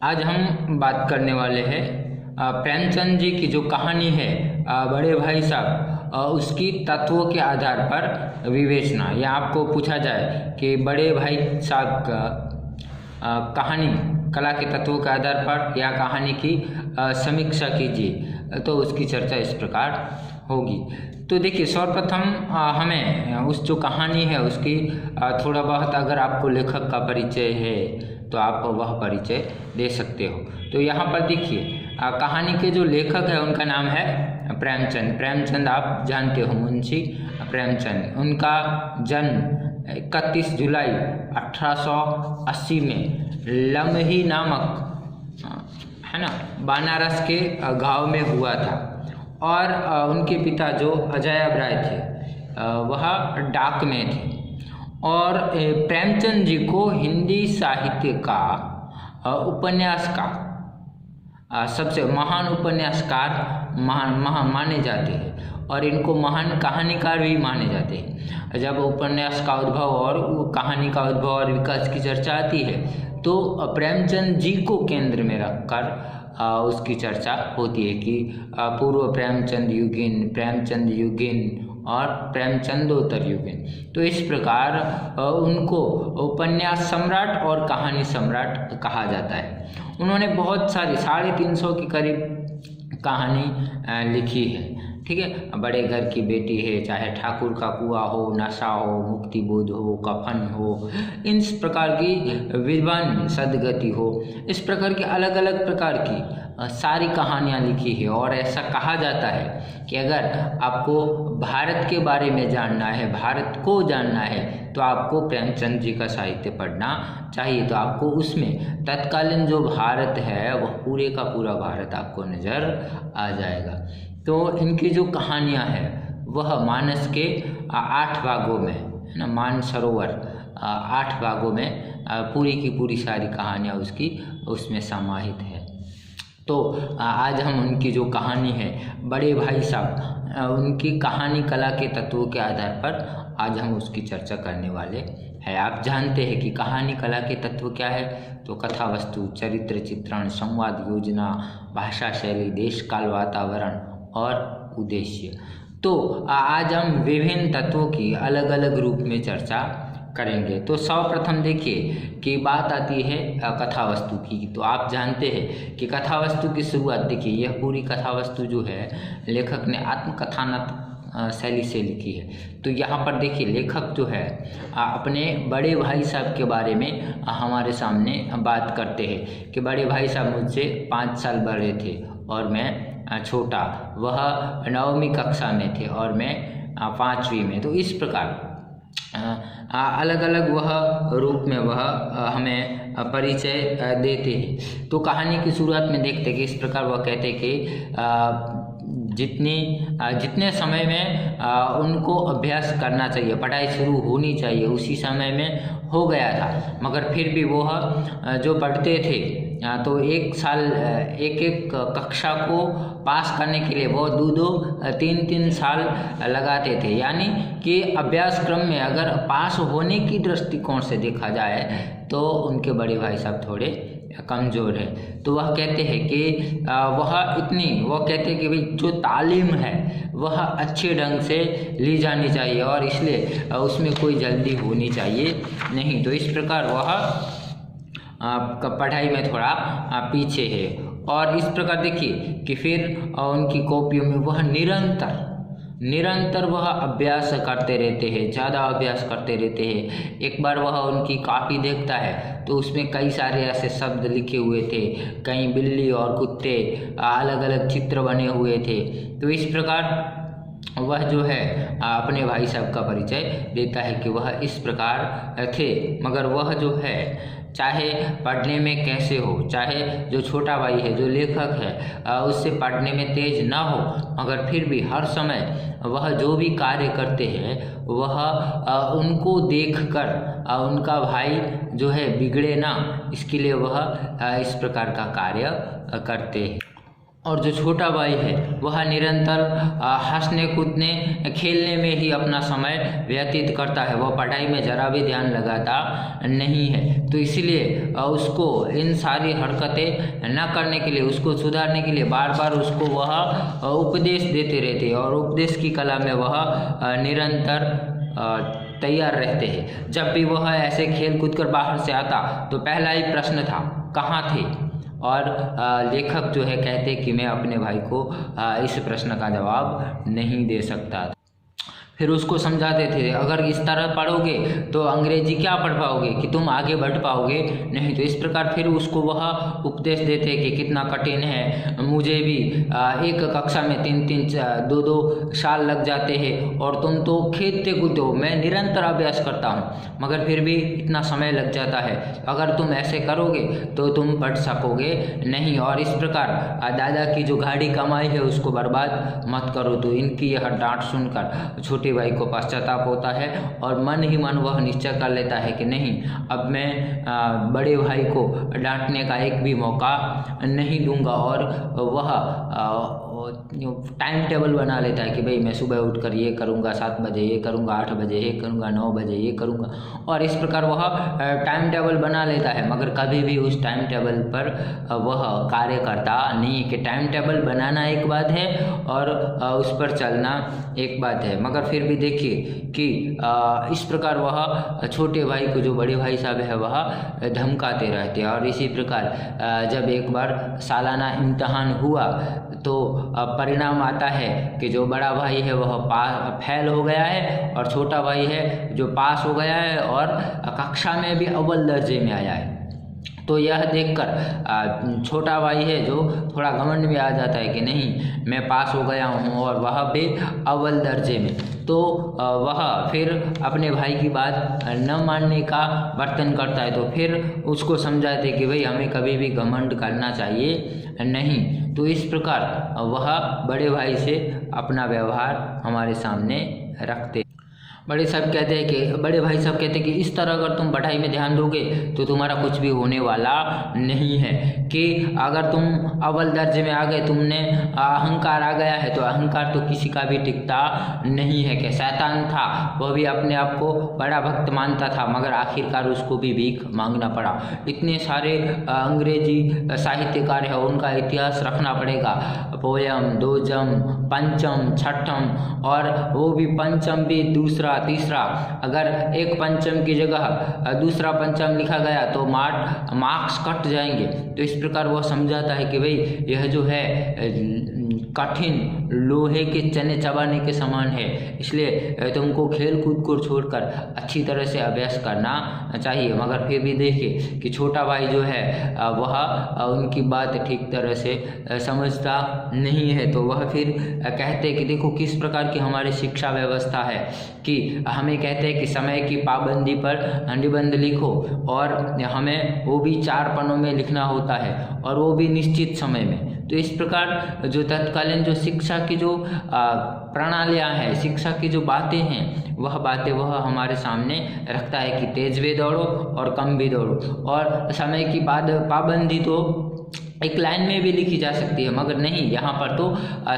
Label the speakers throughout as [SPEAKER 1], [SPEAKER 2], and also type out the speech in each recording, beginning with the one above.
[SPEAKER 1] आज हम बात करने वाले हैं प्रेमचंद जी की जो कहानी है बड़े भाई साहब उसकी तत्वों के आधार पर विवेचना। या आपको पूछा जाए कि बड़े भाई साहब का कहानी कला के तत्वों के आधार पर या कहानी की समीक्षा कीजिए, तो उसकी चर्चा इस प्रकार होगी। तो देखिए, सर्वप्रथम हमें उस जो कहानी है उसकी थोड़ा बहुत अगर आपको लेखक का परिचय है तो आप वह परिचय दे सकते हो। तो यहाँ पर देखिए, कहानी के जो लेखक है उनका नाम है प्रेमचंद। प्रेमचंद आप जानते हो, मुंशी प्रेमचंद। उनका जन्म 31 जुलाई 1880 में लम्ही नामक है ना बनारस के गांव में हुआ था। और उनके पिता जो अजायब राय थे वह डाक में थे। और प्रेमचंद जी को हिंदी साहित्य का उपन्यास का सबसे महान उपन्यासकार माने जाते हैं और इनको महान कहानीकार भी माने जाते हैं। जब उपन्यास का उद्भव और कहानी का उद्भव और विकास की चर्चा आती है तो प्रेमचंद जी को केंद्र में रखकर उसकी चर्चा होती है कि पूर्व प्रेमचंद युगीन, प्रेमचंद युगीन और प्रेमचंदोत्तर युगीन। तो इस प्रकार उनको उपन्यास सम्राट और कहानी सम्राट कहा जाता है। उन्होंने बहुत सारी 350 के करीब कहानी लिखी है। ठीक है, बड़े घर की बेटी है, चाहे ठाकुर का कुआं हो, नशा हो, मुक्ति बोध हो, कफन हो, इन प्रकार की विद्वान सदगति हो, इस प्रकार की अलग अलग प्रकार की सारी कहानियाँ लिखी है। और ऐसा कहा जाता है कि अगर आपको भारत के बारे में जानना है, भारत को जानना है, तो आपको प्रेमचंद जी का साहित्य पढ़ना चाहिए। तो आपको उसमें तत्कालीन जो भारत है वह पूरे का पूरा भारत आपको नज़र आ जाएगा। तो इनकी जो कहानियाँ हैं वह मानस के 8 भागों में, है ना, मानसरोवर 8 भागों में पूरी की पूरी सारी कहानियाँ उसकी उसमें समाहित है। तो आज हम उनकी जो कहानी है बड़े भाई साहब, उनकी कहानी कला के तत्वों के आधार पर आज हम उसकी चर्चा करने वाले हैं। आप जानते हैं कि कहानी कला के तत्व क्या है? तो कथा वस्तु, चरित्र चित्रण, संवाद योजना, भाषा शैली, देश काल वातावरण और उद्देश्य। तो आज हम विभिन्न तत्वों की अलग अलग रूप में चर्चा करेंगे। तो सर्वप्रथम देखिए कि बात आती है कथा वस्तु की। तो आप जानते हैं कि कथा वस्तु की शुरुआत, देखिए यह पूरी कथा वस्तु जो है लेखक ने आत्मकथानक शैली से लिखी है। तो यहाँ पर देखिए लेखक जो है अपने बड़े भाई साहब के बारे में हमारे सामने बात करते हैं कि बड़े भाई साहब मुझसे 5 साल बड़े थे और मैं छोटा, वह 9वीं कक्षा में थे और मैं 5वीं में। तो इस प्रकार अलग अलग वह रूप में वह हमें परिचय देते हैं। तो कहानी की शुरुआत में देखते हैं कि इस प्रकार वह कहते हैं कि जितने समय में उनको अभ्यास करना चाहिए, पढ़ाई शुरू होनी चाहिए, उसी समय में हो गया था। मगर फिर भी वह जो पढ़ते थे तो 1 साल एक कक्षा को पास करने के लिए वो 2-3 साल लगाते थे। यानी कि अभ्यास क्रम में अगर पास होने की दृष्टिकोण से देखा जाए तो उनके बड़े भाई साहब थोड़े कमज़ोर है। तो वह कहते हैं कि वह कहते हैं कि भाई जो तालीम है वह अच्छे ढंग से ली जानी चाहिए और इसलिए उसमें कोई जल्दी होनी चाहिए नहीं। तो इस प्रकार वह पढ़ाई में थोड़ा पीछे है। और इस प्रकार देखिए कि फिर उनकी कॉपियों में वह निरंतर वह अभ्यास करते रहते हैं, ज़्यादा अभ्यास करते रहते हैं। एक बार वह उनकी कॉपी देखता है तो उसमें कई सारे ऐसे शब्द लिखे हुए थे, कहीं बिल्ली और कुत्ते, अलग अलग चित्र बने हुए थे। तो इस प्रकार वह जो है अपने भाई साहब का परिचय देता है कि वह इस प्रकार थे। मगर वह जो है चाहे पढ़ने में कैसे हो, चाहे जो छोटा भाई है, जो लेखक है, उससे पढ़ने में तेज ना हो, मगर फिर भी हर समय वह जो भी कार्य करते हैं वह उनको देखकर उनका भाई जो है बिगड़े ना, इसके लिए वह इस प्रकार का कार्य करते हैं। और जो छोटा भाई है वह निरंतर हंसने कूदने खेलने में ही अपना समय व्यतीत करता है, वह पढ़ाई में ज़रा भी ध्यान लगाता नहीं है। तो इसलिए उसको इन सारी हरकतें न करने के लिए, उसको सुधारने के लिए बार बार उसको वह उपदेश देते रहते हैं और उपदेश की कला में वह निरंतर तैयार रहते हैं। जब भी वह ऐसे खेल कूद कर बाहर से आता तो पहला ही प्रश्न था, कहाँ थे? और लेखक जो है कहते कि मैं अपने भाई को इस प्रश्न का जवाब नहीं दे सकता। फिर उसको समझाते थे, अगर इस तरह पढ़ोगे तो अंग्रेजी क्या पढ़ पाओगे कि तुम आगे बढ़ पाओगे नहीं। तो इस प्रकार फिर उसको वह उपदेश देते कि कितना कठिन है, मुझे भी एक कक्षा में 3-3 2-2 साल लग जाते हैं और तुम तो खेलते कूदते हो, मैं निरंतर अभ्यास करता हूँ मगर फिर भी इतना समय लग जाता है, अगर तुम ऐसे करोगे तो तुम पढ़ सकोगे नहीं। और इस प्रकार दादा की जो गाढ़ी कमाई है उसको बर्बाद मत करो। तो इनकी यह डांट सुनकर छोटे भाई को पश्चाताप होता है और मन ही मन वह निश्चय कर लेता है कि नहीं, अब मैं बड़े भाई को डांटने का एक भी मौका नहीं दूंगा। और वह टाइम टेबल बना लेता है कि भाई मैं सुबह उठकर ये करूँगा, 7 बजे ये करूँगा, 8 बजे ये करूँगा, 9 बजे ये करूँगा, और इस प्रकार वह टाइम टेबल बना लेता है मगर कभी भी उस टाइम टेबल पर वह कार्य करता नहीं। कि टाइम टेबल बनाना एक बात है और उस पर चलना एक बात है। मगर फिर भी देखिए कि इस प्रकार वह छोटे भाई को, जो बड़े भाई साहब है, वह धमकाते रहते हैं। और इसी प्रकार जब एक बार सालाना इम्तहान हुआ तो परिणाम आता है कि जो बड़ा भाई है वह फेल हो गया है और छोटा भाई है जो पास हो गया है और कक्षा में भी अव्वल दर्जे में आया है। तो यह देखकर छोटा भाई है जो थोड़ा घमंड में आ जाता है कि नहीं, मैं पास हो गया हूँ और वह भी अव्वल दर्जे में। तो वह फिर अपने भाई की बात न मानने का बर्तन करता है। तो फिर उसको समझाते कि भाई हमें कभी भी घमंड करना चाहिए नहीं। तो इस प्रकार वह बड़े भाई से अपना व्यवहार हमारे सामने रखते। बड़े भाई साहब कहते हैं कि इस तरह अगर तुम पढ़ाई में ध्यान दोगे तो तुम्हारा कुछ भी होने वाला नहीं है। कि अगर तुम अव्वल दर्जे में आ गए, तुमने अहंकार आ गया है, तो अहंकार तो किसी का भी टिकता नहीं है। कि शैतान था वह भी अपने आप को बड़ा भक्त मानता था मगर आखिरकार उसको भी भीख मांगना पड़ा। इतने सारे अंग्रेजी साहित्यकार हैं, उनका इतिहास रखना पड़ेगा, पोयम, दोजम, पंचम, छठम, और वो भी पंचम भी दूसरा तीसरा। अगर एक पंचम की जगह दूसरा पंचम लिखा गया तो मार्क्स कट जाएंगे। तो इस प्रकार वह समझाता है कि भाई यह जो है कठिन लोहे के चने चबाने के समान है, इसलिए तुमको खेल कूद को छोड़कर अच्छी तरह से अभ्यास करना चाहिए। मगर फिर भी देखिए कि छोटा भाई जो है वह उनकी बात ठीक तरह से समझता नहीं है। तो वह फिर कहते हैं कि देखो किस प्रकार की हमारी शिक्षा व्यवस्था है कि हमें कहते हैं कि समय की पाबंदी पर निबंध लिखो और हमें वो भी 4 पन्नों में लिखना होता है और वो भी निश्चित समय में। तो इस प्रकार जो तत्कालीन जो शिक्षा की जो प्रणालियाँ हैं, शिक्षा की जो बातें हैं, वह हमारे सामने रखता है कि तेज भी दौड़ो और कम भी दौड़ो। और समय की पाबंदी तो एक लाइन में भी लिखी जा सकती है मगर नहीं, यहाँ पर तो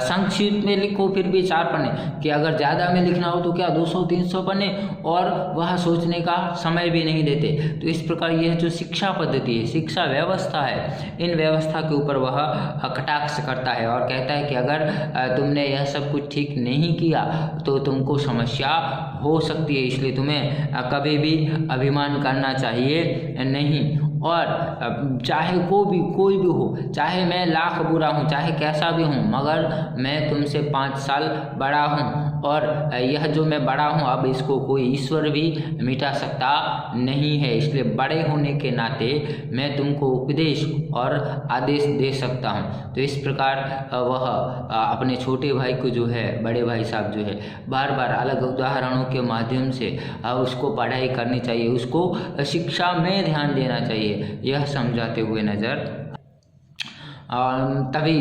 [SPEAKER 1] संक्षिप्त में लिखो फिर भी 4 पन्ने, कि अगर ज़्यादा में लिखना हो तो क्या 200-300 पन्ने, और वह सोचने का समय भी नहीं देते। तो इस प्रकार यह जो शिक्षा पद्धति है, शिक्षा व्यवस्था है, इन व्यवस्था के ऊपर वह कटाक्ष करता है और कहता है कि अगर तुमने यह सब कुछ ठीक नहीं किया तो तुमको समस्या हो सकती है, इसलिए तुम्हें कभी भी अभिमान करना चाहिए नहीं। और चाहे कोई भी हो, चाहे मैं लाख बुरा हूँ, चाहे कैसा भी हूँ, मगर मैं तुमसे 5 साल बड़ा हूँ और यह जो मैं बड़ा हूँ अब इसको कोई ईश्वर भी मिटा सकता नहीं है। इसलिए बड़े होने के नाते मैं तुमको उपदेश और आदेश दे सकता हूँ। तो इस प्रकार वह अपने छोटे भाई को जो है, बड़े भाई साहब जो है, बार बार अलग उदाहरणों के माध्यम से उसको पढ़ाई करनी चाहिए, उसको शिक्षा में ध्यान देना चाहिए, यह समझाते हुए नजर तभी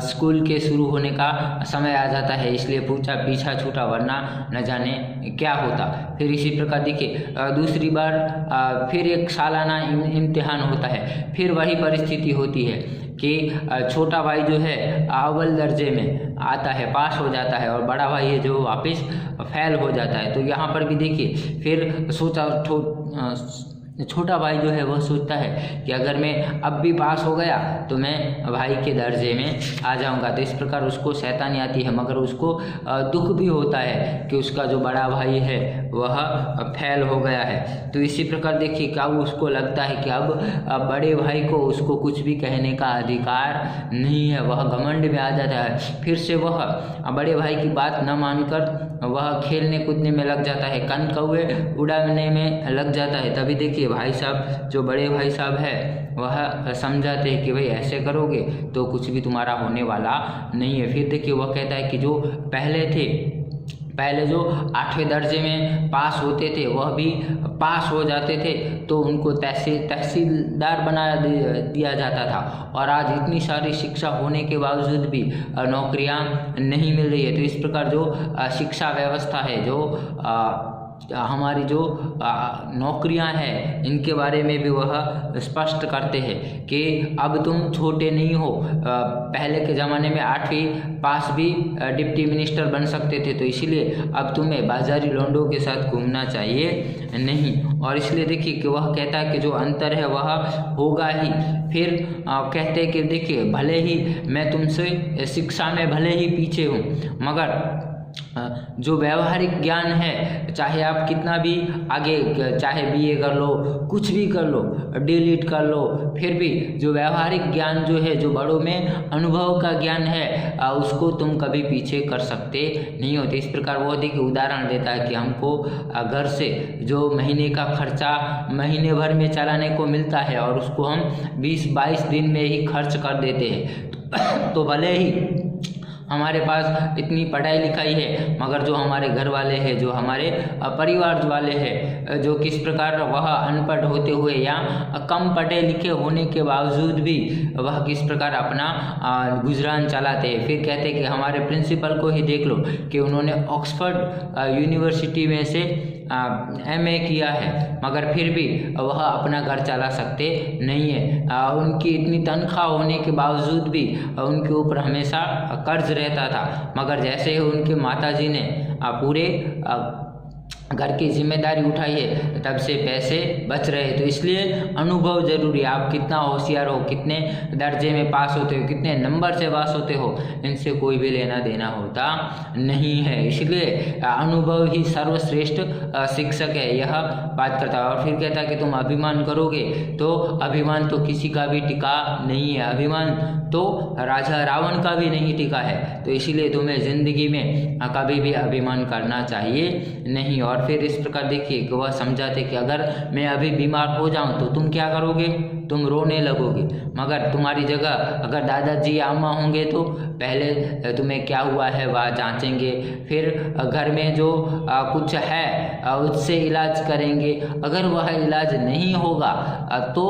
[SPEAKER 1] स्कूल के शुरू होने का समय आ जाता है, इसलिए पीछा छूटा, वरना न जाने क्या होता। फिर इसी प्रकार देखिए दूसरी बार फिर एक सालाना इम्तिहान होता है। फिर वही परिस्थिति होती है कि छोटा भाई जो है अव्वल दर्जे में आता है, पास हो जाता है, और बड़ा भाई है जो वापस फेल हो जाता है। तो यहाँ पर भी देखिए फिर छोटा भाई जो है वह सोचता है कि अगर मैं अब भी पास हो गया तो मैं भाई के दर्जे में आ जाऊंगा। तो इस प्रकार उसको शैतानी आती है, मगर उसको दुख भी होता है कि उसका जो बड़ा भाई है वह फेल हो गया है। तो इसी प्रकार देखिए कि अब उसको लगता है कि अब बड़े भाई को उसको कुछ भी कहने का अधिकार नहीं है, वह घमंड में आ जाता है। फिर से वह बड़े भाई की बात न मानकर वह खेलने कूदने में लग जाता है, कन कौवे उड़ाने में लग जाता है। तभी देखिए भाई साहब, जो बड़े भाई साहब है वह समझाते हैं कि भाई ऐसे करोगे तो कुछ भी तुम्हारा होने वाला नहीं है। फिर देखिए वह कहता है कि जो पहले जो 8वें दर्जे में पास होते थे वह भी पास हो जाते थे तो उनको तहसीलदार बना दिया जाता था, और आज इतनी सारी शिक्षा होने के बावजूद भी नौकरियां नहीं मिल रही है। तो इस प्रकार जो शिक्षा व्यवस्था है, जो हमारी जो नौकरियां हैं, इनके बारे में भी वह स्पष्ट करते हैं कि अब तुम छोटे नहीं हो। पहले के ज़माने में 8वीं पास भी डिप्टी मिनिस्टर बन सकते थे, तो इसीलिए अब तुम्हें बाजारी लौंडों के साथ घूमना चाहिए नहीं। और इसलिए देखिए कि वह कहता है कि जो अंतर है वह होगा ही। फिर कहते हैं कि देखिए भले ही मैं तुमसे शिक्षा में भले ही पीछे हूँ, मगर जो व्यवहारिक ज्ञान है, चाहे आप कितना भी आगे, चाहे BA कर लो, कुछ भी कर लो, D.Litt कर लो, फिर भी जो व्यवहारिक ज्ञान जो है, जो बड़ों में अनुभव का ज्ञान है, उसको तुम कभी पीछे कर सकते नहीं होते। इस प्रकार वो देखिए उदाहरण देता है कि हमको घर से जो महीने का खर्चा महीने भर में चलाने को मिलता है और उसको हम 20-22 दिन में ही खर्च कर देते हैं। तो भले ही हमारे पास इतनी पढ़ाई लिखाई है, मगर जो हमारे घर वाले हैं, जो हमारे परिवार वाले हैं, जो किस प्रकार वह अनपढ़ होते हुए या कम पढ़े लिखे होने के बावजूद भी वह किस प्रकार अपना गुजरान चलाते हैं। फिर कहते हैं कि हमारे प्रिंसिपल को ही देख लो कि उन्होंने ऑक्सफोर्ड यूनिवर्सिटी में से MA किया है, मगर फिर भी वह अपना घर चला सकते नहीं है। उनकी इतनी तनख्वाह होने के बावजूद भी उनके ऊपर हमेशा कर्ज रहता था, मगर जैसे ही उनके माताजी ने पूरे घर की जिम्मेदारी उठाई है तब से पैसे बच रहे। तो इसलिए अनुभव जरूरी है। आप कितना होशियार हो, कितने दर्जे में पास होते हो, कितने नंबर से पास होते हो, इनसे कोई भी लेना देना होता नहीं है। इसलिए अनुभव ही सर्वश्रेष्ठ शिक्षक है, यह बात करता है। और फिर कहता है कि तुम अभिमान करोगे तो अभिमान तो किसी का भी टिका नहीं है, अभिमान तो राजा रावण का भी नहीं टिका है। तो इसीलिए तुम्हें जिंदगी में कभी भी अभिमान करना चाहिए नहीं। और फिर इस प्रकार देखिए कि वह समझाते कि अगर मैं अभी बीमार हो जाऊं तो तुम क्या करोगे, तुम रोने लगोगे, मगर तुम्हारी जगह अगर दादाजी या अम्मा होंगे तो पहले तुम्हें क्या हुआ है वह जांचेंगे, फिर घर में जो कुछ है उससे इलाज करेंगे। अगर वह इलाज नहीं होगा तो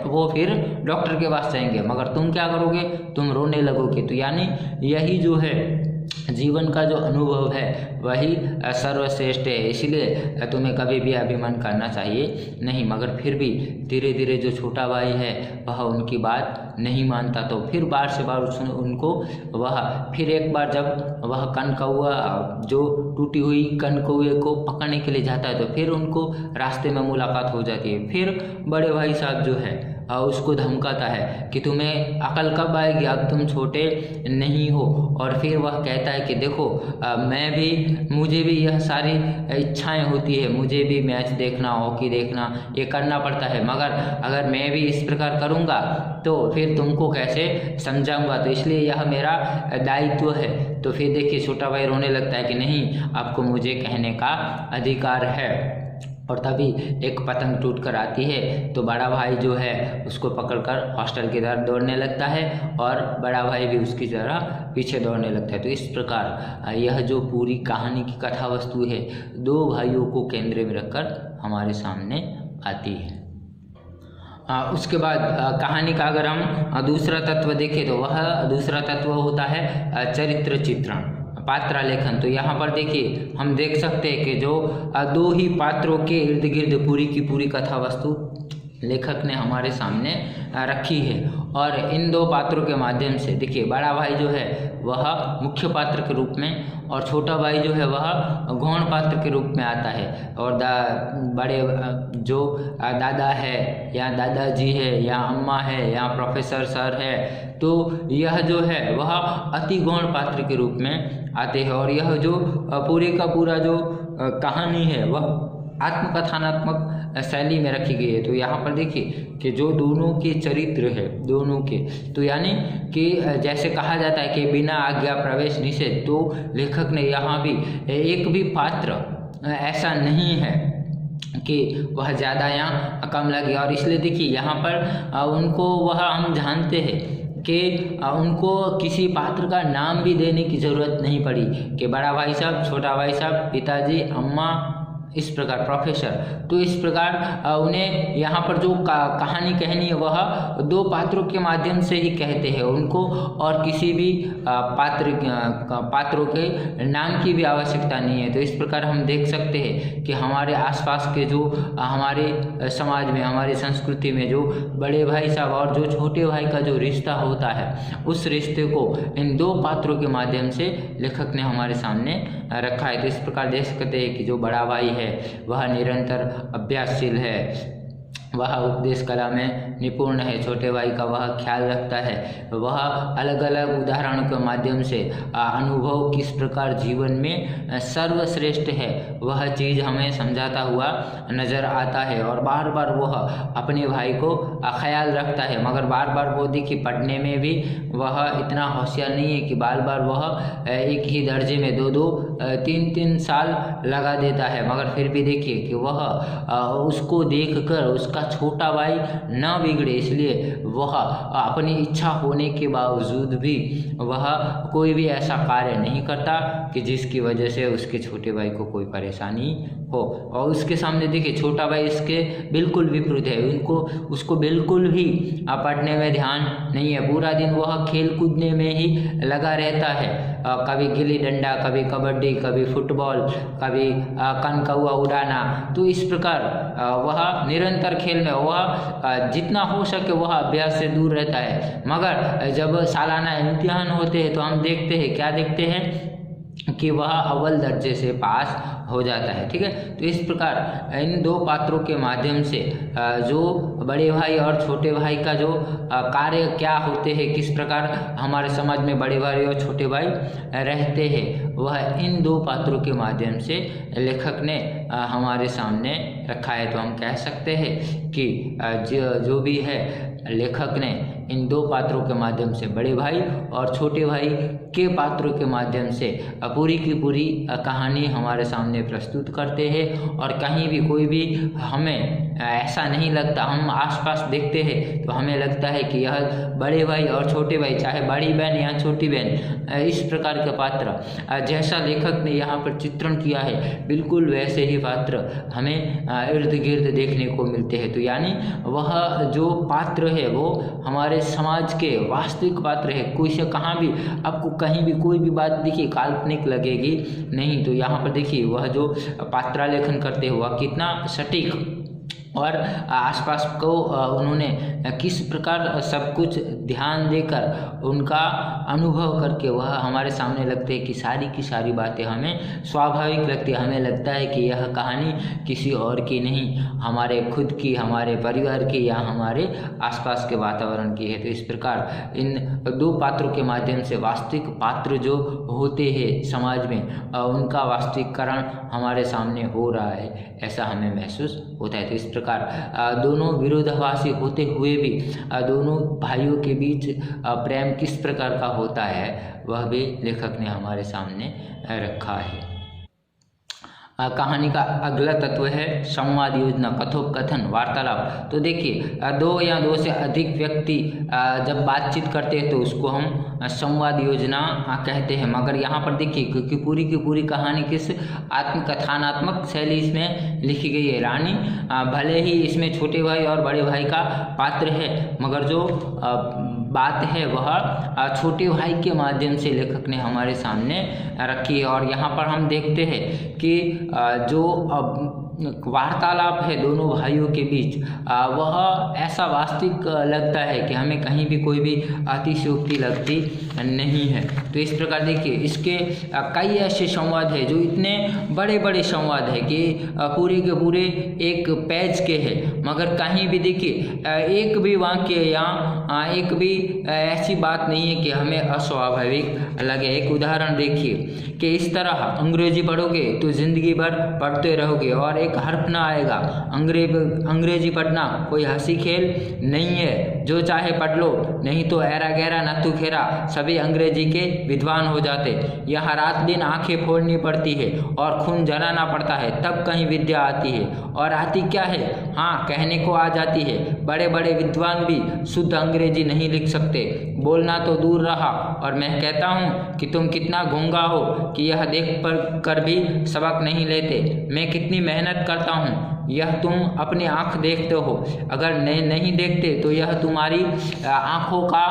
[SPEAKER 1] वो फिर डॉक्टर के पास जाएंगे, मगर तुम क्या करोगे, तुम रोने लगोगे। तो यानी यही जो है जीवन का जो अनुभव है वही सर्वश्रेष्ठ है। इसीलिए तुम्हें कभी भी अभिमान करना चाहिए नहीं। मगर फिर भी धीरे धीरे जो छोटा भाई है वह उनकी बात नहीं मानता, तो फिर बार से बार उनको वह फिर एक बार जब वह कनकौआ जो टूटी हुई कनकौए को पकड़ने के लिए जाता है तो फिर उनको रास्ते में मुलाकात हो जाती है। फिर बड़े भाई साहब जो है उसको धमकाता है कि तुम्हें अकल कब आएगी, अब तुम छोटे नहीं हो। और फिर वह कहता है कि देखो मुझे भी यह सारी इच्छाएं होती है, मुझे भी मैच देखना, हॉकी देखना, ये करना पड़ता है, मगर अगर मैं भी इस प्रकार करूँगा तो फिर तुमको कैसे समझाऊंगा, तो इसलिए यह मेरा दायित्व है। तो फिर देखिए छोटा भाई रोने लगता है कि नहीं, आपको मुझे कहने का अधिकार है। और तभी एक पतंग टूट कर आती है तो बड़ा भाई जो है उसको पकड़कर हॉस्टल की तरफ दौड़ने लगता है और बड़ा भाई भी उसकी तरह पीछे दौड़ने लगता है। तो इस प्रकार यह जो पूरी कहानी की कथा वस्तु है दो भाइयों को केंद्र में रखकर हमारे सामने आती है। उसके बाद कहानी का अगर हम दूसरा तत्व देखें तो वह दूसरा तत्व होता है चरित्र चित्रण, पात्रालेखन। तो यहाँ पर देखिए हम देख सकते हैं कि जो दो ही पात्रों के इर्द गिर्द पूरी की पूरी कथा वस्तु लेखक ने हमारे सामने रखी है। और इन दो पात्रों के माध्यम से देखिए बड़ा भाई जो है वह मुख्य पात्र के रूप में और छोटा भाई जो है वह गौण पात्र के रूप में आता है। और बड़े जो दादा है या दादाजी है या अम्मा है या प्रोफेसर सर है, तो यह जो है वह अति गौण पात्र के रूप में आते हैं। और यह जो पूरे का पूरा जो कहानी है वह आत्मकथानात्मक शैली में रखी गई है। तो यहाँ पर देखिए कि जो दोनों के चरित्र है दोनों के, तो यानी कि जैसे कहा जाता है कि बिना आज्ञा प्रवेश निषेध, तो लेखक ने यहाँ भी एक भी पात्र ऐसा नहीं है कि वह ज़्यादा या कम लगे। और इसलिए देखिए यहाँ पर उनको वह हम जानते हैं कि उनको किसी पात्र का नाम भी देने की ज़रूरत नहीं पड़ी कि बड़ा भाई साहब, छोटा भाई साहब, पिताजी, अम्मा, इस प्रकार प्रोफेसर। तो इस प्रकार उन्हें यहाँ पर जो कहानी कहनी है वह दो पात्रों के माध्यम से ही कहते हैं उनको, और किसी भी पात्रों के नाम की भी आवश्यकता नहीं है। तो इस प्रकार हम देख सकते हैं कि हमारे आसपास के जो हमारे समाज में, हमारी संस्कृति में जो बड़े भाई साहब और जो छोटे भाई का जो रिश्ता होता है, उस रिश्ते को इन दो पात्रों के माध्यम से लेखक ने हमारे सामने रखा है। तो इस प्रकार देख सकते हैं कि जो बड़ा भाई है वह निरंतर अभ्यासशील है, वह उपदेश कला में निपुण है। छोटे भाई का वह ख्याल रखता है, वह अलग अलग उदाहरणों के माध्यम से अनुभव किस प्रकार जीवन में सर्वश्रेष्ठ है वह चीज़ हमें समझाता हुआ नज़र आता है। और बार बार वह अपने भाई को ख्याल रखता है, मगर बार बार वो देखिए पढ़ने में भी वह इतना होशियार नहीं है कि बार बार वह एक ही दर्जे में 2-2 3-3 साल लगा देता है। मगर फिर भी देखिए कि वह उसको देखकर उसका छोटा भाई न बिगड़े, इसलिए वह अपनी इच्छा होने के बावजूद भी वह कोई भी ऐसा कार्य नहीं करता कि जिसकी वजह से उसके छोटे भाई को कोई परेशानी हो। और उसके सामने देखिए छोटा भाई इसके बिल्कुल विपरीत है, उसको बिल्कुल भी पढ़ने में ध्यान नहीं है। पूरा दिन वह खेल कूदने में ही लगा रहता है, कभी गिल्ली डंडा, कभी कबड्डी, कभी फुटबॉल, कभी कनकौआ उड़ाना। तो इस प्रकार वह निरंतर खेल में वह जितना हो सके वह अभ्यास से दूर रहता है। मगर जब सालाना इम्तिहान होते हैं तो हम देखते हैं, क्या देखते हैं कि वह अव्वल दर्जे से पास हो जाता है। ठीक है, तो इस प्रकार इन दो पात्रों के माध्यम से जो बड़े भाई और छोटे भाई का जो कार्य क्या होते हैं, किस प्रकार हमारे समाज में बड़े भाई और छोटे भाई रहते हैं, वह इन दो पात्रों के माध्यम से लेखक ने हमारे सामने रखा है। तो हम कह सकते हैं कि जो भी है लेखक ने इन दो पात्रों के माध्यम से, बड़े भाई और छोटे भाई के पात्रों के माध्यम से पूरी की पूरी कहानी हमारे सामने प्रस्तुत करते हैं। और कहीं भी कोई भी हमें ऐसा नहीं लगता, हम आसपास देखते हैं तो हमें लगता है कि यह बड़े भाई और छोटे भाई, चाहे बड़ी बहन या छोटी बहन, इस प्रकार के पात्र जैसा लेखक ने यहाँ पर चित्रण किया है बिल्कुल वैसे ही पात्र हमें इर्द गिर्द देखने को मिलते हैं। तो यानी वह जो पात्र है वो हमारे समाज के वास्तविक पात्र है। कोई से कहाँ भी आपको कहीं भी कोई भी बात देखिए काल्पनिक लगेगी नहीं। तो यहाँ पर देखिए वह जो पात्रालेखन करते हुआ कितना सटीक और आसपास को उन्होंने किस प्रकार सब कुछ ध्यान देकर उनका अनुभव करके वह हमारे सामने लगते हैं कि सारी की सारी बातें हमें स्वाभाविक लगती है। हमें लगता है कि यह कहानी किसी और की नहीं, हमारे खुद की, हमारे परिवार की या हमारे आसपास के वातावरण की है। तो इस प्रकार इन दो पात्रों के माध्यम से वास्तविक पात्र जो होते हैं समाज में, उनका वास्तविकरण हमारे सामने हो रहा है, ऐसा हमें महसूस होता है। तो इस प्रकार दोनों विरोधाभासी होते हुए भी दोनों भाइयों के बीच प्रेम किस प्रकार का होता है वह भी लेखक ने हमारे सामने रखा है। कहानी का अगला तत्व है संवाद योजना, कथोपकथन, वार्तालाप। तो देखिए, दो या दो से अधिक व्यक्ति जब बातचीत करते हैं तो उसको हम संवाद योजना कहते हैं। मगर यहाँ पर देखिए, क्योंकि पूरी की पूरी कहानी किस आत्मकथनात्मक शैली इसमें लिखी गई है। रानी भले ही इसमें छोटे भाई और बड़े भाई का पात्र है, मगर जो बात है वह छोटे भाई के माध्यम से लेखक ने हमारे सामने रखी है। और यहाँ पर हम देखते हैं कि जो वार्तालाप है दोनों भाइयों के बीच, वह ऐसा वास्तविक लगता है कि हमें कहीं भी कोई भी अतिशयोक्ति लगती नहीं है। तो इस प्रकार देखिए, इसके कई ऐसे संवाद है जो इतने बड़े बड़े संवाद है कि पूरे के पूरे एक पेज के हैं, मगर कहीं भी देखिए एक भी वाक्य या एक भी ऐसी बात नहीं है कि हमें अस्वाभाविक लगे। एक उदाहरण देखिए कि इस तरह अंग्रेजी पढ़ोगे तो जिंदगी भर पढ़ते रहोगे और एक हर्फ ना आएगा। अंग्रेजी पढ़ना कोई हंसी खेल नहीं है, जो चाहे पढ़ लो, नहीं तो ऐरा गहरा नत्थु खेरा सभी अंग्रेजी के विद्वान हो जाते। यह रात दिन आंखें फोड़नी पड़ती है और खून जलाना पड़ता है, तब कहीं विद्या आती है। और आती क्या है? हाँ, कहने को आ जाती है। बड़े बड़े विद्वान भी शुद्ध अंग्रेजी नहीं लिख सकते, बोलना तो दूर रहा। और मैं कहता हूँ कि तुम कितना गूंगा हो कि यह देख कर भी सबक नहीं लेते। मैं कितनी मेहनत करता हूँ, यह तुम अपनी आँख देखते हो। अगर नहीं देखते तो यह तुम्हारी आँखों का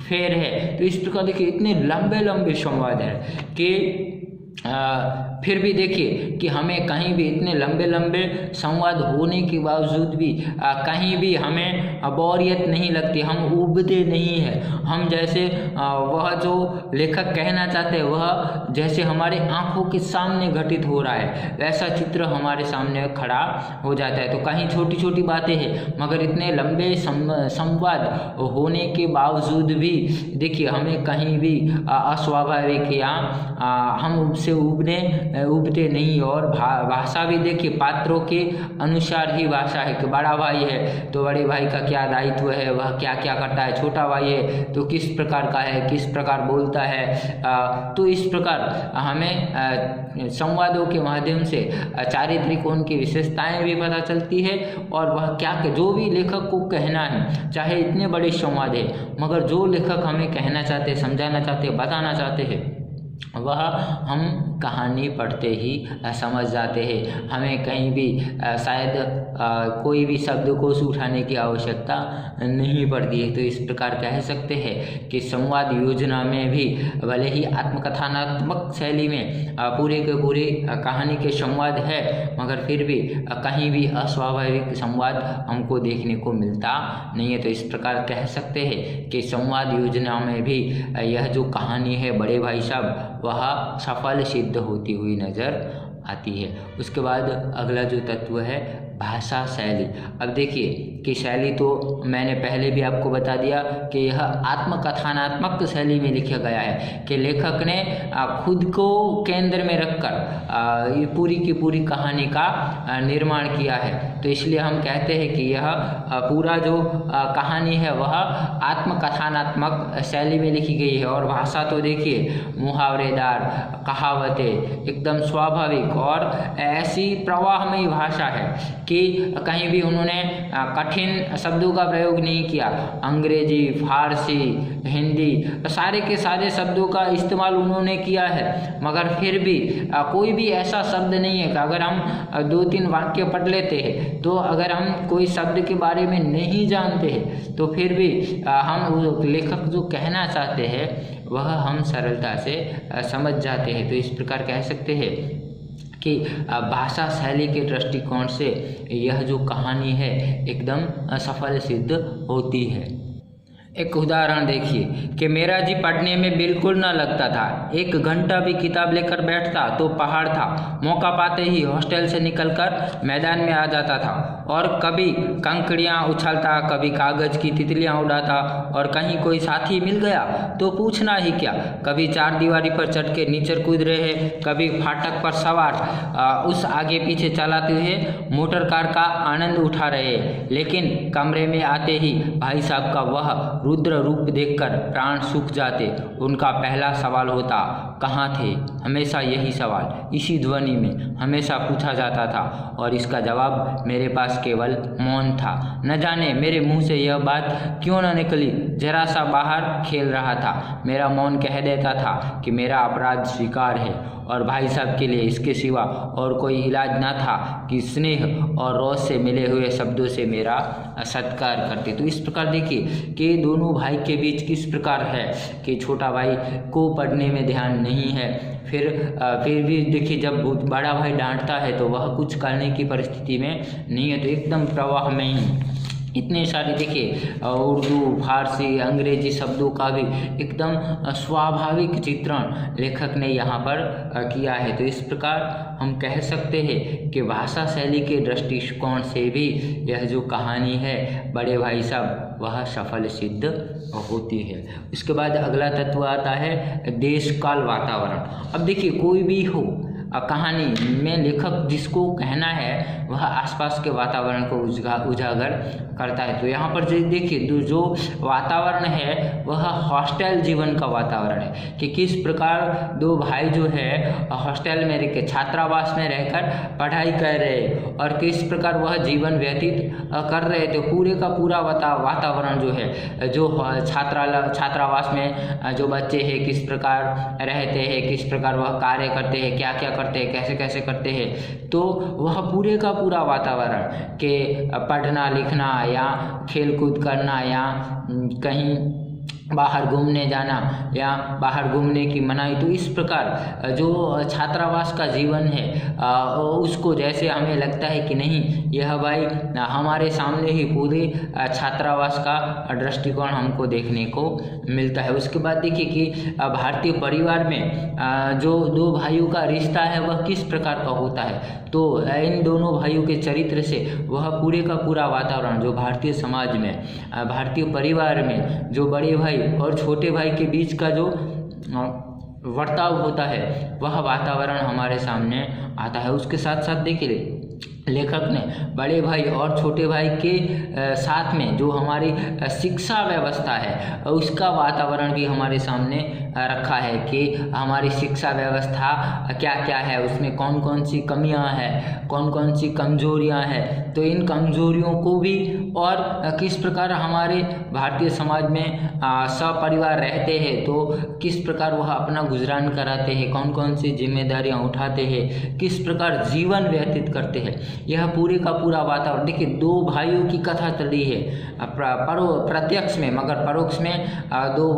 [SPEAKER 1] फेर है। तो इस प्रकार देखिए, इतने लंबे लंबे संवाद है कि फिर भी देखिए कि हमें कहीं भी इतने लंबे लंबे संवाद होने के बावजूद भी कहीं भी हमें बोरियत नहीं लगती, हम ऊबते नहीं हैं। हम जैसे वह जो लेखक कहना चाहते हैं वह जैसे हमारे आंखों के सामने घटित हो रहा है, वैसा चित्र हमारे सामने खड़ा हो जाता है। तो कहीं छोटी छोटी बातें हैं, मगर इतने लंबे संवाद होने के बावजूद भी देखिए हमें कहीं भी अस्वाभाविक या हम उससे उबते नहीं। और भाषा भी देखिए पात्रों के अनुसार ही भाषा है कि बड़ा भाई है तो बड़े भाई का क्या दायित्व है, वह क्या क्या करता है, छोटा भाई है तो किस प्रकार का है, किस प्रकार बोलता है। तो इस प्रकार हमें संवादों के माध्यम से चारित्रिक उनकी विशेषताएं भी पता चलती है और वह क्या जो भी लेखक को कहना है, चाहे इतने बड़े संवाद है, मगर जो लेखक हमें कहना चाहते, समझाना चाहते, बताना चाहते हैं, वह हम कहानी पढ़ते ही समझ जाते हैं। हमें कहीं भी शायद कोई भी शब्दकोश उठाने की आवश्यकता नहीं पड़ती है। तो इस प्रकार कह सकते हैं कि संवाद योजना में भी भले ही आत्मकथनात्मक शैली में पूरे के पूरे कहानी के संवाद है, मगर फिर भी कहीं भी अस्वाभाविक संवाद हमको देखने को मिलता नहीं है। तो इस प्रकार कह सकते हैं कि संवाद योजना में भी यह जो कहानी है बड़े भाई साहब वह सफल सिद्ध होती हुई नज़र आती है। उसके बाद अगला जो तत्व है भाषा शैली। अब देखिए कि शैली तो मैंने पहले भी आपको बता दिया कि यह आत्मकथनात्मक शैली में लिखा गया है कि लेखक ने खुद को केंद्र में रखकर ये पूरी की पूरी कहानी का निर्माण किया है। तो इसलिए हम कहते हैं कि यह पूरा जो कहानी है वह आत्मकथनात्मक शैली में लिखी गई है। और भाषा तो देखिए मुहावरेदार, कहावतें, एकदम स्वाभाविक और ऐसी प्रवाहमयी भाषा है कि कहीं भी उन्होंने कठिन शब्दों का प्रयोग नहीं किया। अंग्रेजी, फारसी, हिंदी, सारे के सारे शब्दों का इस्तेमाल उन्होंने किया है, मगर फिर भी कोई भी ऐसा शब्द नहीं है कि अगर हम 2-3 वाक्य पढ़ लेते हैं तो अगर हम कोई शब्द के बारे में नहीं जानते हैं तो फिर भी हम लेखक जो कहना चाहते हैं वह हम सरलता से समझ जाते हैं। तो इस प्रकार कह सकते हैं कि भाषा शैली के दृष्टिकोण से यह जो कहानी है एकदम सफल सिद्ध होती है। एक उदाहरण देखिए कि मेरा जी पढ़ने में बिल्कुल न लगता था, 1 घंटा भी किताब लेकर बैठता तो पहाड़ था। मौका पाते ही हॉस्टल से निकलकर मैदान में आ जाता था और कभी कंकड़ियाँ उछलता, कभी कागज़ की तितलियाँ उड़ाता और कहीं कोई साथी मिल गया तो पूछना ही क्या। कभी 4 दीवारी पर चढ़ के नीचे कूद रहे, कभी फाटक पर सवार उस आगे पीछे चलाते हुए मोटर कार का आनंद उठा रहे। लेकिन कमरे में आते ही भाई साहब का वह रुद्र रूप देखकर प्राण सूख जाते। उनका पहला सवाल होता, कहाँ थे, हमेशा यही सवाल इसी ध्वनि में हमेशा पूछा जाता था और इसका जवाब मेरे पास केवल मौन था। न जाने मेरे मुंह से यह बात क्यों न निकली, जरा सा बाहर खेल रहा था। मेरा मौन कह देता था कि मेरा अपराध स्वीकार है और भाई साहब के लिए इसके सिवा और कोई इलाज न था कि स्नेह और रोज से मिले हुए शब्दों से मेरा सत्कार करते। तो इस प्रकार देखिए कि दोनों भाई के बीच किस प्रकार है कि छोटा भाई को पढ़ने में ध्यान नहीं है, फिर भी देखिए जब बड़ा भाई डांटता है तो वह कुछ करने की परिस्थिति में नहीं है, तो एकदम प्रवाह में ही इतने सारे देखिए उर्दू, फारसी, अंग्रेजी शब्दों का भी एकदम स्वाभाविक चित्रण लेखक ने यहाँ पर किया है। तो इस प्रकार हम कह सकते हैं कि भाषा शैली के दृष्टिकोण से भी यह जो कहानी है बड़े भाई साहब वह सफल सिद्ध होती है। इसके बाद अगला तत्व आता है देश काल वातावरण। अब देखिए कोई भी हो कहानी में लेखक जिसको कहना है वह आसपास के वातावरण को उजागर करता है। तो यहाँ पर देखिए जो वातावरण है वह हॉस्टल जीवन का वातावरण है कि किस प्रकार दो भाई जो है हॉस्टल में रहकर छात्रावास में रहकर पढ़ाई कर रहे और किस प्रकार वह जीवन व्यतीत कर रहे। तो पूरे का पूरा वातावरण जो है जो छात्रावास में जो बच्चे हैं किस प्रकार रहते हैं, किस प्रकार वह कार्य करते हैं, क्या क्या करते हैं, कैसे कैसे करते हैं, तो वह पूरे का पूरा वातावरण के पढ़ना लिखना या खेल कूद करना या कहीं बाहर घूमने जाना या बाहर घूमने की मनाही। तो इस प्रकार जो छात्रावास का जीवन है उसको जैसे हमें लगता है कि नहीं यह भाई हमारे सामने ही पूरे छात्रावास का दृष्टिकोण हमको देखने को मिलता है। उसके बाद देखिए कि भारतीय परिवार में जो दो भाइयों का रिश्ता है वह किस प्रकार का होता है। तो इन दोनों भाइयों के चरित्र से वह पूरे का पूरा वातावरण जो भारतीय समाज में भारतीय परिवार में जो बड़े भाई और छोटे भाई के बीच का जो वर्ताव होता है वह वातावरण हमारे सामने आता है। उसके साथ साथ देखिए लेखक ने बड़े भाई और छोटे भाई के साथ में जो हमारी शिक्षा व्यवस्था है उसका वातावरण भी हमारे सामने रखा है कि हमारी शिक्षा व्यवस्था क्या क्या है, उसमें कौन कौन सी कमियां हैं, कौन कौन सी कमजोरियां हैं। तो इन कमजोरियों को भी और किस प्रकार हमारे भारतीय समाज में सपरिवार रहते हैं तो किस प्रकार वह अपना गुजरान कराते हैं, कौन कौन सी जिम्मेदारियां उठाते हैं, किस प्रकार जीवन व्यतीत करते हैं, यह पूरे का पूरा वातावरण। देखिए दो भाइयों की कथा चली है प्रत्यक्ष में, मगर परोक्ष में दो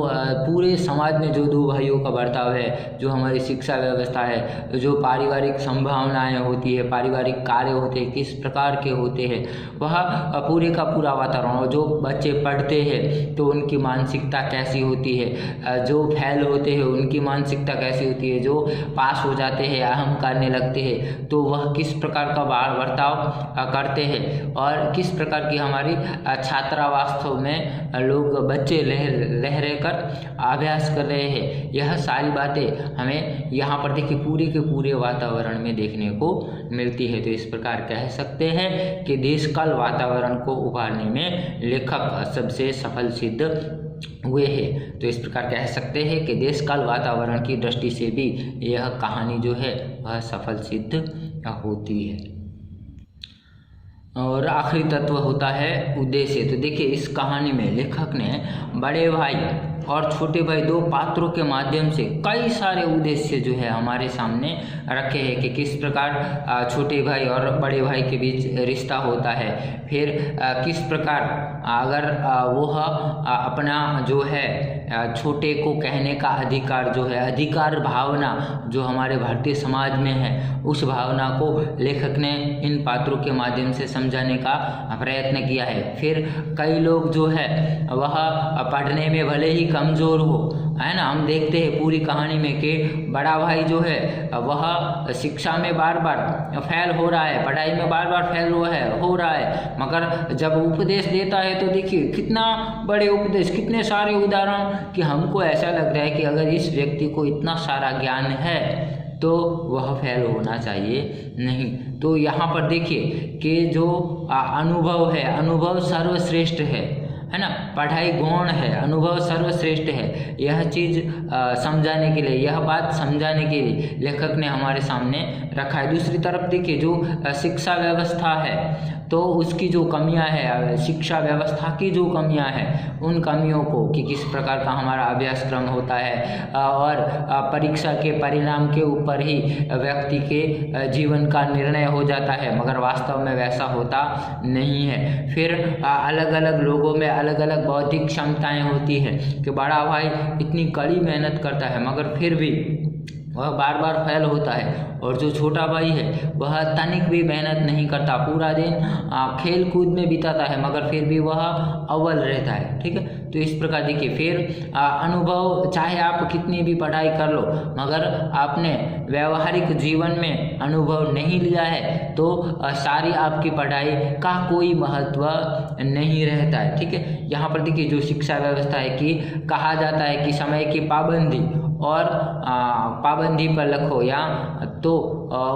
[SPEAKER 1] पूरे समाज में जो दो भाइयों का बर्ताव है, जो हमारी शिक्षा व्यवस्था है, जो पारिवारिक संभावनाएं होती है, पारिवारिक कार्य होते हैं किस प्रकार के होते हैं, वह पूरे का पूरा वातावरण। जो बच्चे पढ़ते हैं तो उनकी मानसिकता कैसी होती है, जो फेल होते हैं उनकी मानसिकता कैसी होती है, जो पास हो जाते हैं अहम करने लगते हैं तो वह किस प्रकार का बर्ताव करते हैं और किस प्रकार की हमारी छात्रावास में लोग बच्चे रह कर अभ्यास कर रहे हैं। यह सारी बातें हमें यहाँ पर देखिए पूरे के पूरे वातावरण में देखने को मिलती है। तो इस प्रकार कह सकते हैं कि देशकाल वातावरण को उभारने में लेखक सबसे सफल सिद्ध हुए हैं। तो इस प्रकार कह सकते हैं कि देशकाल वातावरण की दृष्टि से भी यह कहानी जो है वह सफल सिद्ध होती है। और आखिरी तत्व होता है उद्देश्य। तो देखिए इस कहानी में लेखक ने बड़े भाई और छोटे भाई दो पात्रों के माध्यम से कई सारे उद्देश्य जो है हमारे सामने रखे हैं कि किस प्रकार छोटे भाई और बड़े भाई के बीच रिश्ता होता है, फिर किस प्रकार अगर वह अपना जो है छोटे को कहने का अधिकार जो है, अधिकार भावना जो हमारे भारतीय समाज में है, उस भावना को लेखक ने इन पात्रों के माध्यम से समझाने का प्रयत्न किया है। फिर कई लोग जो है वह पढ़ने में भले ही कमज़ोर हो, है ना, हम देखते हैं पूरी कहानी में कि बड़ा भाई जो है वह शिक्षा में बार बार फेल हो रहा है, पढ़ाई में बार बार फेल हो रहा है, मगर जब उपदेश देता है तो देखिए कितना बड़े उपदेश, कितने सारे उदाहरण कि हमको ऐसा लग रहा है कि अगर इस व्यक्ति को इतना सारा ज्ञान है तो वह फेल होना चाहिए नहीं। तो यहाँ पर देखिए कि जो अनुभव है, अनुभव सर्वश्रेष्ठ है है ना, पढ़ाई गौण है, अनुभव सर्वश्रेष्ठ है, यह चीज़ समझाने के लिए, यह बात समझाने के लिए लेखक ने हमारे सामने रखा है। दूसरी तरफ देखिए, जो शिक्षा व्यवस्था है तो उसकी जो कमियां है, शिक्षा व्यवस्था की जो कमियां हैं, उन कमियों को कि किस प्रकार का हमारा अभ्यासक्रम होता है और परीक्षा के परिणाम के ऊपर ही व्यक्ति के जीवन का निर्णय हो जाता है, मगर वास्तव में वैसा होता नहीं है। फिर अलग अलग लोगों में अलग अलग बौद्धिक क्षमताएं होती हैं कि बड़ा भाई इतनी कड़ी मेहनत करता है मगर फिर भी वह बार बार फेल होता है, और जो छोटा भाई है वह तनिक भी मेहनत नहीं करता, पूरा दिन खेल कूद में बिताता है मगर फिर भी वह अव्वल रहता है। ठीक है, तो इस प्रकार देखिए, फिर अनुभव, चाहे आप कितनी भी पढ़ाई कर लो मगर आपने व्यवहारिक जीवन में अनुभव नहीं लिया है तो सारी आपकी पढ़ाई का कोई महत्व नहीं रहता है। ठीक है, यहाँ पर देखिए जो शिक्षा व्यवस्था है कि कहा जाता है कि समय की पाबंदी और पाबंदी पर लिखो, या तो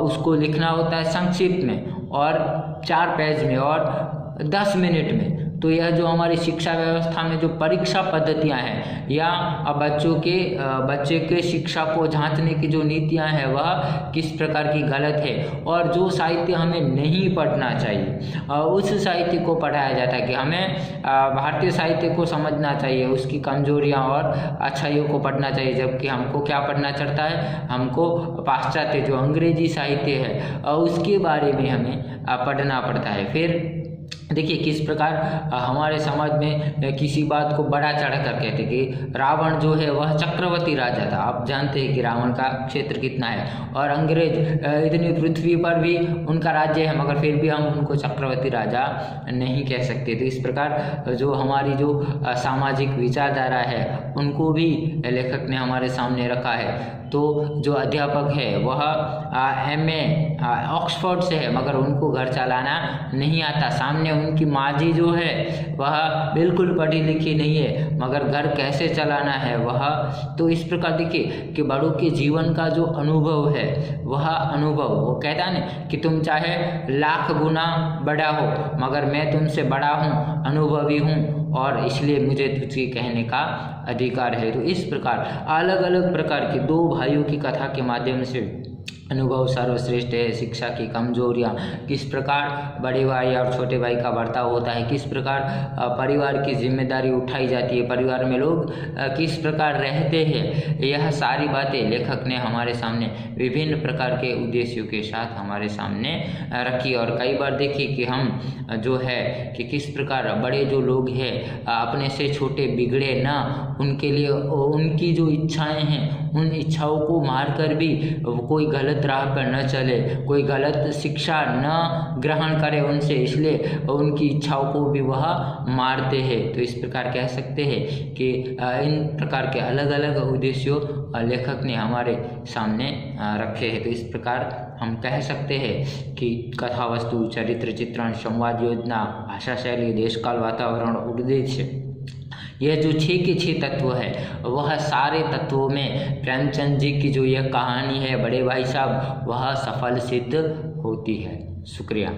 [SPEAKER 1] उसको लिखना होता है संक्षिप्त में और 4 पेज में और 10 मिनट में। तो यह जो हमारी शिक्षा व्यवस्था में जो परीक्षा पद्धतियां हैं या बच्चे के शिक्षा को जांचने की जो नीतियां हैं वह किस प्रकार की गलत है, और जो साहित्य हमें नहीं पढ़ना चाहिए उस साहित्य को पढ़ाया जाता है कि हमें भारतीय साहित्य को समझना चाहिए, उसकी कमजोरियां और अच्छाइयों को पढ़ना चाहिए, जबकि हमको क्या पढ़ना चढ़ता है, हमको पाश्चात्य जो अंग्रेजी साहित्य है उसके बारे में हमें पढ़ना पड़ता है। फिर देखिए किस प्रकार हमारे समाज में किसी बात को बड़ा चढ़ा कर कहते कि रावण जो है वह चक्रवर्ती राजा था। आप जानते हैं कि रावण का क्षेत्र कितना है, और अंग्रेज इतनी पृथ्वी पर भी उनका राज्य है मगर फिर भी हम उनको चक्रवर्ती राजा नहीं कह सकते। तो इस प्रकार जो हमारी जो सामाजिक विचारधारा है उनको भी लेखक ने हमारे सामने रखा है। तो जो अध्यापक है वह MA ऑक्सफोर्ड से है मगर उनको घर चलाना नहीं आता, सामने उनकी माँ जी जो है वह बिल्कुल पढ़ी लिखी नहीं है मगर घर कैसे चलाना है वह। तो इस प्रकार देखिए कि बड़ों के जीवन का जो अनुभव है वह अनुभव, वो कहता है ना कि तुम चाहे लाख गुना बड़ा हो मगर मैं तुमसे बड़ा हूँ, अनुभवी हूँ, और इसलिए मुझे तुझे कहने का अधिकार है। तो इस प्रकार अलग अलग प्रकार के 2 भाइयों की कथा के माध्यम से अनुभव सर्वश्रेष्ठ है, शिक्षा की कमजोरियाँ, किस प्रकार बड़े भाई और छोटे भाई का बर्ताव होता है, किस प्रकार परिवार की जिम्मेदारी उठाई जाती है, परिवार में लोग किस प्रकार रहते हैं, यह सारी बातें लेखक ने हमारे सामने विभिन्न प्रकार के उद्देश्यों के साथ हमारे सामने रखी। और कई बार देखिए कि हम जो है कि किस प्रकार बड़े जो लोग हैं अपने से छोटे बिगड़े ना, उनके लिए उनकी जो इच्छाएँ हैं उन इच्छाओं को मार कर भी कोई गलत राह पर न चले, कोई गलत शिक्षा न ग्रहण करे उनसे, इसलिए उनकी इच्छाओं को भी वह मारते हैं। तो इस प्रकार कह सकते हैं कि इन प्रकार के अलग अलग उद्देश्यों लेखक ने हमारे सामने रखे हैं। तो इस प्रकार हम कह सकते हैं कि कथा वस्तु, चरित्र चित्रण, संवाद योजना, भाषा शैली, देश काल, वातावरण, उद्देश्य, यह जो 6 के 6 तत्व है वह सारे तत्वों में प्रेमचंद जी की जो यह कहानी है बड़े भाई साहब वह सफल सिद्ध होती है। शुक्रिया।